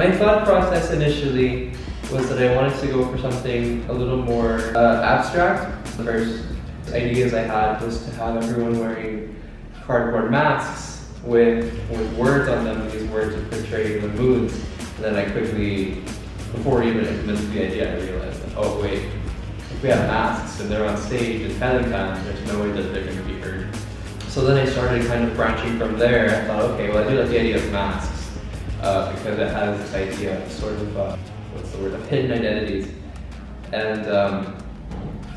My thought process initially was that I wanted to go for something a little more abstract. The first ideas I had was to have everyone wearing cardboard masks with words on them, and these words would portray the moods. And then I quickly, before even implementing the idea, I realized that, oh wait, if we have masks and they're on stage in Pelican, there's no way that they're going to be heard. So then I started kind of branching from there. I thought, okay, well I do like the idea of masks because it has this idea of sort of, what's the word, of hidden identities. And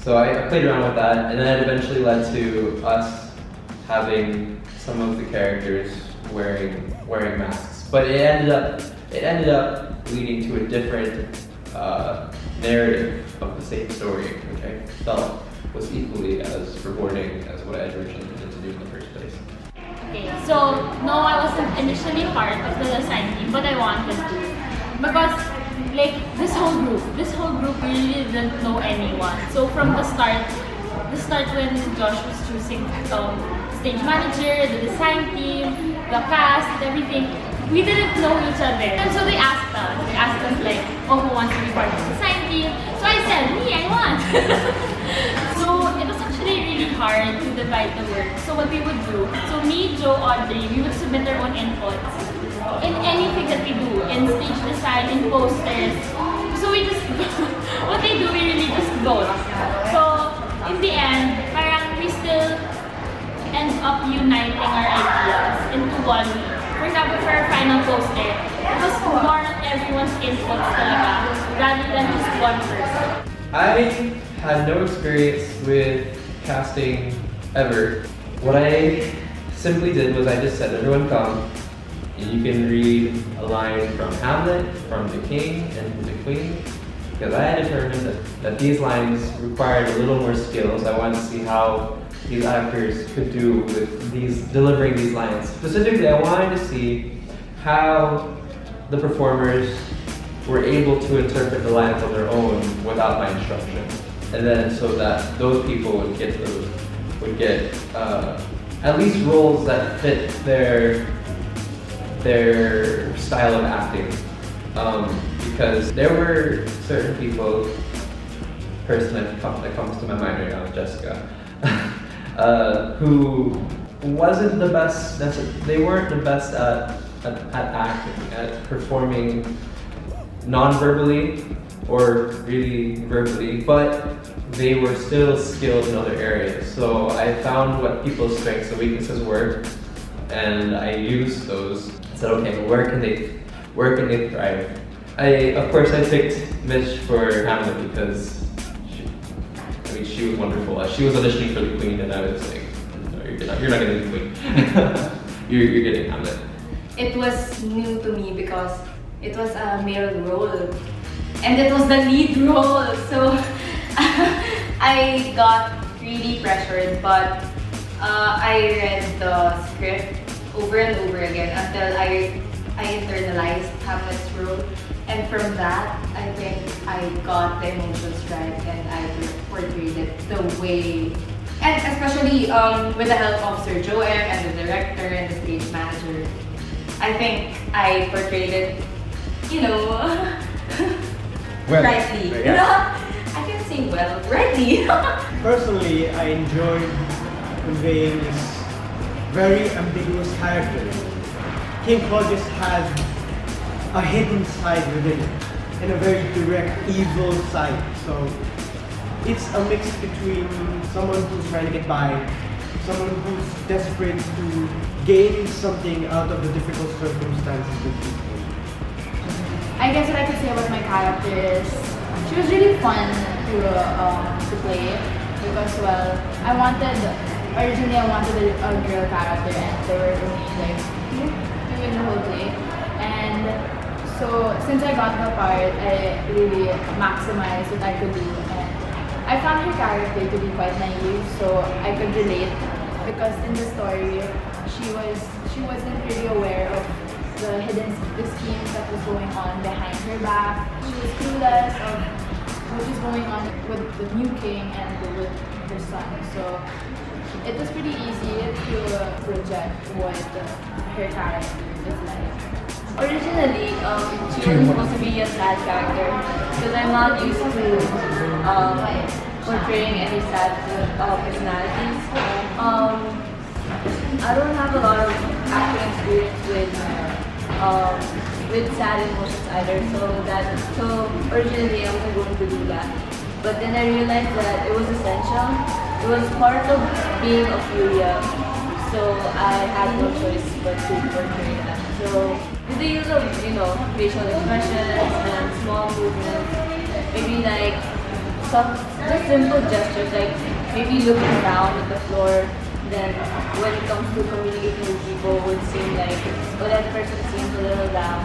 so I played around with that, and then it eventually led to us having some of the characters wearing masks. But it ended up leading to a different narrative of the same story, which I felt was equally as rewarding as what I had originally intended to do in the first place. Okay, so no, I wasn't initially part of the design team, but I wanted to. Because like this whole group really didn't know anyone. So from the start when Josh was choosing stage manager, the design team, the cast, everything, we didn't know each other. And so they asked us like, oh, who wants to be part of the design team? So I said, me, I want. So it was actually really hard to divide the work. So what we would do, so me, Joe, Audrey, we would submit our own inputs in anything that we do, in stage design, in posters. So we just, what they do, we really just vote. So in the end, parang we still end up uniting our ideas into one. For example, for our final poster, it was more on everyone's inputs talaga, rather than just one person. I had no experience with casting ever. What I simply did was I just said, everyone come, and you can read a line from Hamlet, from the king, and from the queen, because I had determined that these lines required a little more skills. I wanted to see how these actors could do with delivering these lines. Specifically, I wanted to see how the performers were able to interpret the lines on their own without my instruction, and then so that those people would get at least roles that fit their style of acting. Because there were certain people, person that comes to my mind right now, Jessica, who wasn't the best. They weren't the best at acting, at performing non-verbally or really verbally, but they were still skilled in other areas. So I found what people's strengths and weaknesses were, and I used those. I said, okay, where can they thrive? Of course, I picked Mish for Hamlet because she was wonderful. She was auditioning for the Queen, and I was like, no, you're not getting the Queen. you're getting Hamlet. It was new to me because it was a male role, and it was the lead role. So I got really pressured, but I read the script over and over again until I internalized Hamlet's role. And from that, I think I got the emotions right, and I portrayed it the way, and especially with the help of Sir Joem and the director and the stage manager, I think I portrayed it, well, rightly. yeah. I can say well, rightly. Personally, I enjoyed conveying this very ambiguous character. King Claudius had a hidden side within it, and a very direct evil side. So it's a mix between someone who's trying to get by, someone who's desperate to gain something out of the difficult circumstances with people. I guess what I could say about my character is she was really fun to play because, well, originally I wanted a girl character, and there were only like two in the whole play. And so since I got the part, I really maximized what I could do, and I found her character to be quite naive, so I could relate because in the story she wasn't really aware of the schemes that was going on behind her back. She was clueless of what was going on with the new king and with her son. So it was pretty easy to project what her character is like? Originally, she was supposed to be a sad character because I'm not used to portraying any sad personalities. I don't have a lot of acting experience with sad emotions either, so originally I wasn't going to do that. But then I realized that it was essential. It was part of being Ophelia, so I had no choice but to portray that. So with the use of facial expressions and small movements, maybe like some just simple gestures like maybe looking down at the floor. Then when it comes to communicating with people, would seem like that person seems a little down.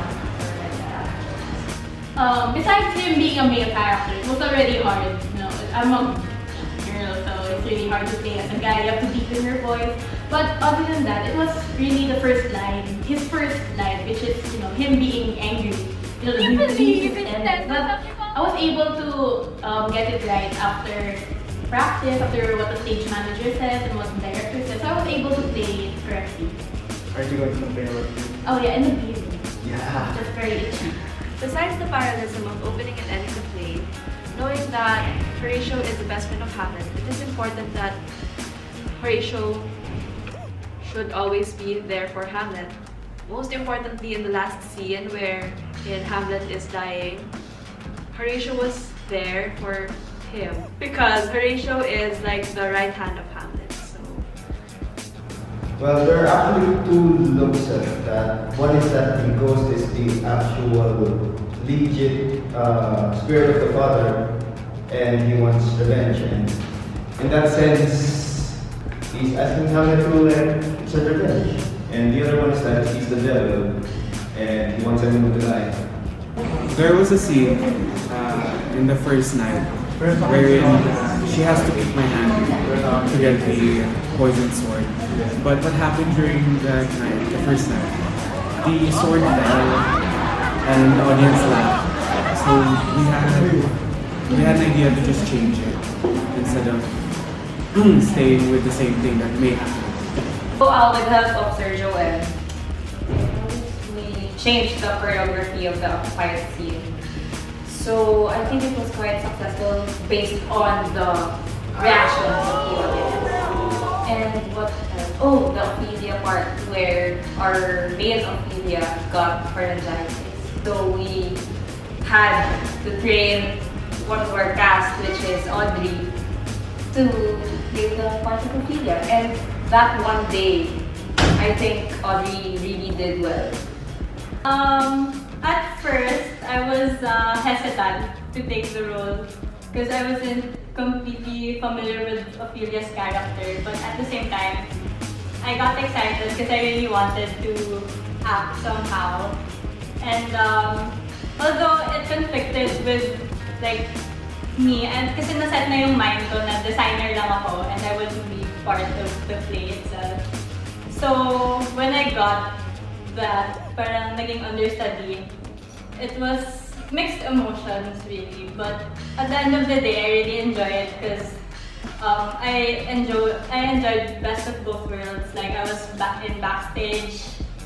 Besides him being a male character, it was already hard. I'm a girl, so it's really hard to play as a guy. You have to deepen your voice. But other than that, it was really the first line, his first line, which is him being angry. But I was able to get it right after practice, after what the stage manager says and what the director says. So I was able to play it correctly. Are you going to compare what you? Oh yeah, and the beard. Yeah. Just very itchy. Besides the parallelism of opening and ending the play, knowing that Horatio is the best friend of Hamlet, it is important that Horatio should always be there for Hamlet. Most importantly, in the last scene where Hamlet is dying, Horatio was there for him because Horatio is like the right hand of Hamlet. So Well, there are actually two looks at that. One is that the ghost is the actual legit spirit of the father, and he wants revenge. And in that sense, he's asking Hamlet to accept revenge. And the other one is that he's the devil, and he wants everyone to die. There was a scene in the first night wherein she has to keep my hand to get the poisoned sword. But what happened during that night, the first night, the sword fell and the audience laughed. So we had an idea to just change it instead of staying with the same thing that may happen. So with the help of Sir Joem, we changed the choreography of the fight scene. So I think it was quite successful based on the reactions of the audience. And what else? Oh, the Ophelia part where our main Ophelia got pharyngitis. So we had to train one of our cast, which is Audrey, to play the part of Ophelia. And that one day, I think Audrey really did well. At first, I was hesitant to take the role because I wasn't completely familiar with Ophelia's character. But at the same time, I got excited because I really wanted to act somehow. And although it conflicted with me, and kasi naset na yung mind ko na designer lang ako and I wouldn't be part of the play itself. So when I got that parang naging understudy, it was mixed emotions really, but at the end of the day I really enjoyed it because I enjoyed best of both worlds. Like I was backstage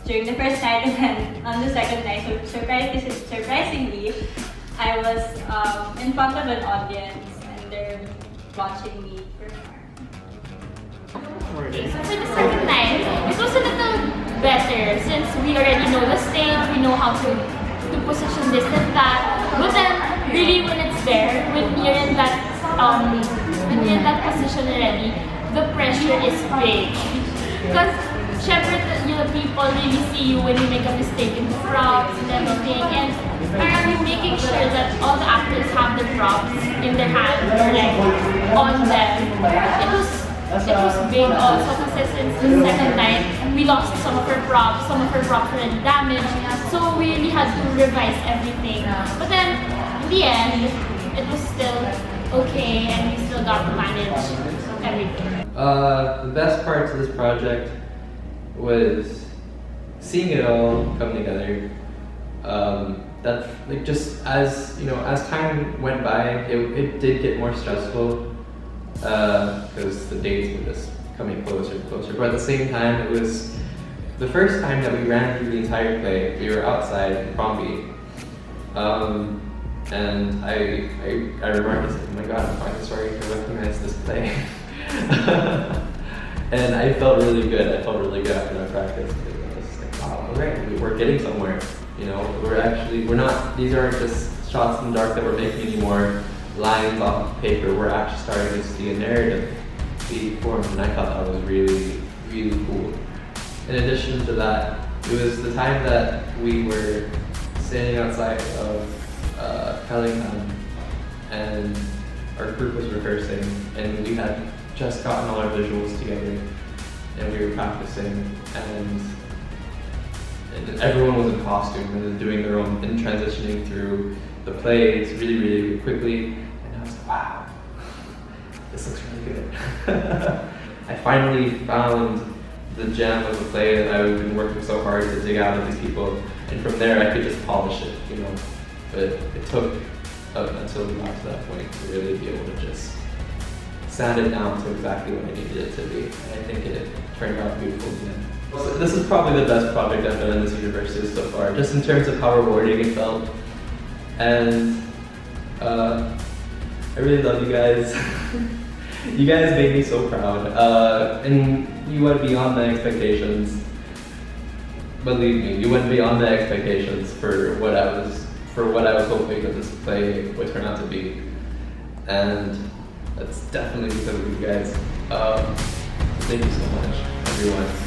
during the first night and then on the second night, so surprisingly I was in front of an audience and they're watching me perform. Okay, so for the second night, it was a little better since we already know the stage, we know how to position this and that. But then, really, when it's there, when you're in that position already, the pressure is big. Because, syempre, people really see you when you make a mistake in the props and everything, and parang making sure that all the actors have the props in their hands or on them. It was big also kasi since the second night, we lost some of our props were already damaged, so we really had to revise everything. But then, in the end, it was still okay and we still got to manage everything. The best parts of this project was seeing it all come together. That just as as time went by, it did get more stressful because the dates were just coming closer and closer. But at the same time, it was the first time that we ran through the entire play. We were outside in Crombie. And I remarked, I said, oh my god, I'm finally starting to recognize this play. And I felt really good. I felt really good after that practice. I was like, wow, alright, we're getting somewhere. You know, we're not, these aren't just shots in the dark that we're making anymore, lines off paper. We're actually starting to see a narrative be formed, and I thought that was really, really cool. In addition to that, it was the time that we were standing outside of Pellingham, and our group was rehearsing, and we had just gotten all our visuals together, and we were practicing, and everyone was in costume and doing their own, and transitioning through the plays really, really quickly, and I was like, wow, this looks really good. I finally found the gem of the play that I've been working so hard to dig out of these people, and from there I could just polish it, you know. But it took until we got to that point to really be able to just sand it down to exactly what I needed it to be. And I think it turned out beautiful in the end. So this is probably the best project I've done in this university so far, just in terms of how rewarding it felt. And I really love you guys. You guys made me so proud. And you went beyond my expectations. Believe me, you went beyond the expectations for what I was hoping that this play would turn out to be. And that's definitely because of you guys. Thank you so much, everyone.